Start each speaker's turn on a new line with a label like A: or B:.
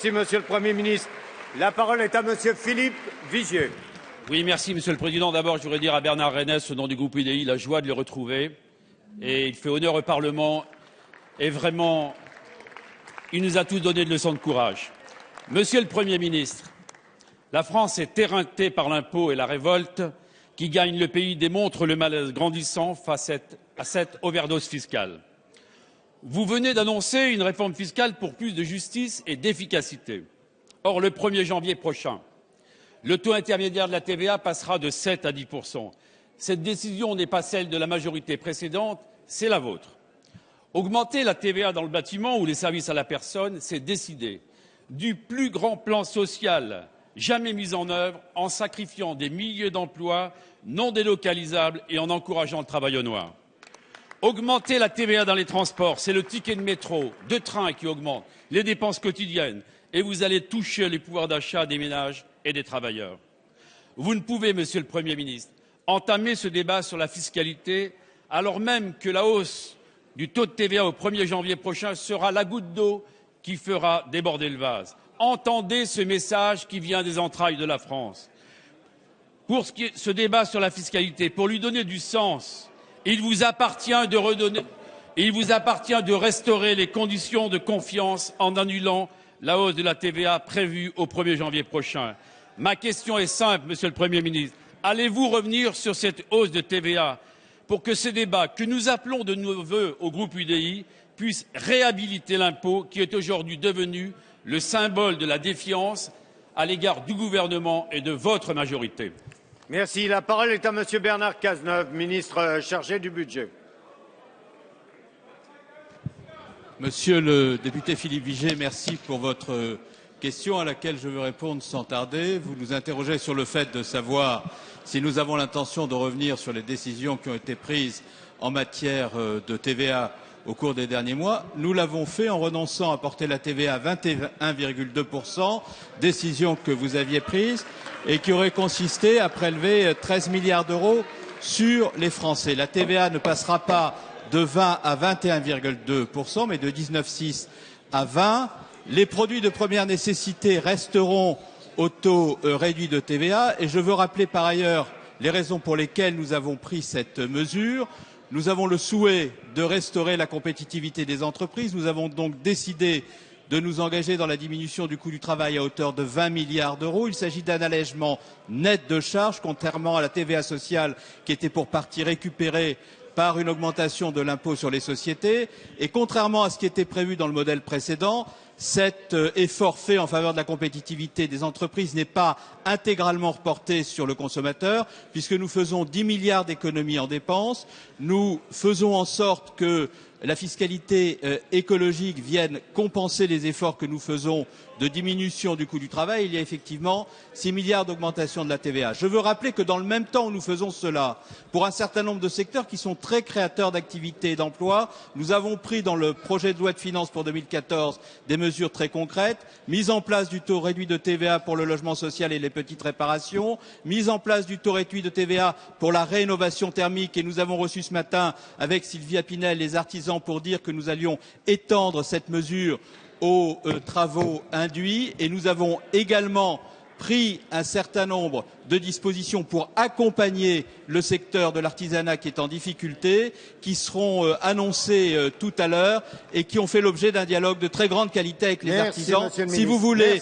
A: Merci, Monsieur le Premier ministre. La parole est à Monsieur Philippe Vigier.
B: Oui, merci, Monsieur le Président. D'abord, je voudrais dire à Bernard Renès, au nom du groupe UDI, la joie de le retrouver. Et il fait honneur au Parlement. Et vraiment, il nous a tous donné de leçons de courage. Monsieur le Premier ministre, la France est éreintée par l'impôt et la révolte qui gagne le pays démontre le malaise grandissant face à cette overdose fiscale. Vous venez d'annoncer une réforme fiscale pour plus de justice et d'efficacité. Or, le 1er janvier prochain, le taux intermédiaire de la TVA passera de 7 à 10%. Cette décision n'est pas celle de la majorité précédente, c'est la vôtre. Augmenter la TVA dans le bâtiment ou les services à la personne, c'est décider du plus grand plan social jamais mis en œuvre en sacrifiant des milliers d'emplois non délocalisables et en encourageant le travail au noir. Augmenter la TVA dans les transports, c'est le ticket de métro, de train qui augmente, les dépenses quotidiennes, et vous allez toucher les pouvoirs d'achat des ménages et des travailleurs. Vous ne pouvez, Monsieur le Premier ministre, entamer ce débat sur la fiscalité alors même que la hausse du taux de TVA au 1er janvier prochain sera la goutte d'eau qui fera déborder le vase. Entendez ce message qui vient des entrailles de la France. Pour ce débat sur la fiscalité, pour lui donner du sens, il vous appartient de restaurer les conditions de confiance en annulant la hausse de la TVA prévue au 1er janvier prochain. Ma question est simple, Monsieur le Premier ministre. Allez-vous revenir sur cette hausse de TVA pour que ce débat que nous appelons de nos vœux au groupe UDI puisse réhabiliter l'impôt qui est aujourd'hui devenu le symbole de la défiance à l'égard du gouvernement et de votre majorité?
A: Merci. La parole est à Monsieur Bernard Cazeneuve, ministre chargé du budget.
C: Monsieur le député Philippe Vigier, merci pour votre question à laquelle je veux répondre sans tarder. Vous nous interrogez sur le fait de savoir si nous avons l'intention de revenir sur les décisions qui ont été prises en matière de TVA au cours des derniers mois. Nous l'avons fait en renonçant à porter la TVA à 21,2%, décision que vous aviez prise et qui aurait consisté à prélever 13 milliards d'euros sur les Français. La TVA ne passera pas de 20 à 21,2%, mais de 19,6 à 20. Les produits de première nécessité resteront au taux réduit de TVA. Et je veux rappeler par ailleurs les raisons pour lesquelles nous avons pris cette mesure. Nous avons le souhait de restaurer la compétitivité des entreprises. Nous avons donc décidé de nous engager dans la diminution du coût du travail à hauteur de 20 milliards d'euros. Il s'agit d'un allègement net de charges, contrairement à la TVA sociale qui était pour partie récupérée par une augmentation de l'impôt sur les sociétés. Et contrairement à ce qui était prévu dans le modèle précédent, cet effort fait en faveur de la compétitivité des entreprises n'est pas intégralement reporté sur le consommateur, puisque nous faisons 10 milliards d'économies en dépenses. Nous faisons en sorte que la fiscalité écologique vienne compenser les efforts que nous faisons de diminution du coût du travail. Il y a effectivement 6 milliards d'augmentation de la TVA. Je veux rappeler que dans le même temps où nous faisons cela, pour un certain nombre de secteurs qui sont très créateurs d'activités et d'emplois, nous avons pris dans le projet de loi de finances pour 2014 des mesures très concrètes, mise en place du taux réduit de TVA pour le logement social et les petites réparations, mise en place du taux réduit de TVA pour la rénovation thermique, et nous avons reçu ce matin avec Sylvia Pinel les artisans pour dire que nous allions étendre cette mesure aux travaux induits, et nous avons également pris un certain nombre de dispositions pour accompagner le secteur de l'artisanat qui est en difficulté, qui seront annoncées tout à l'heure et qui ont fait l'objet d'un dialogue de très grande qualité avec les artisans.
A: Monsieur le
C: Si vous voulez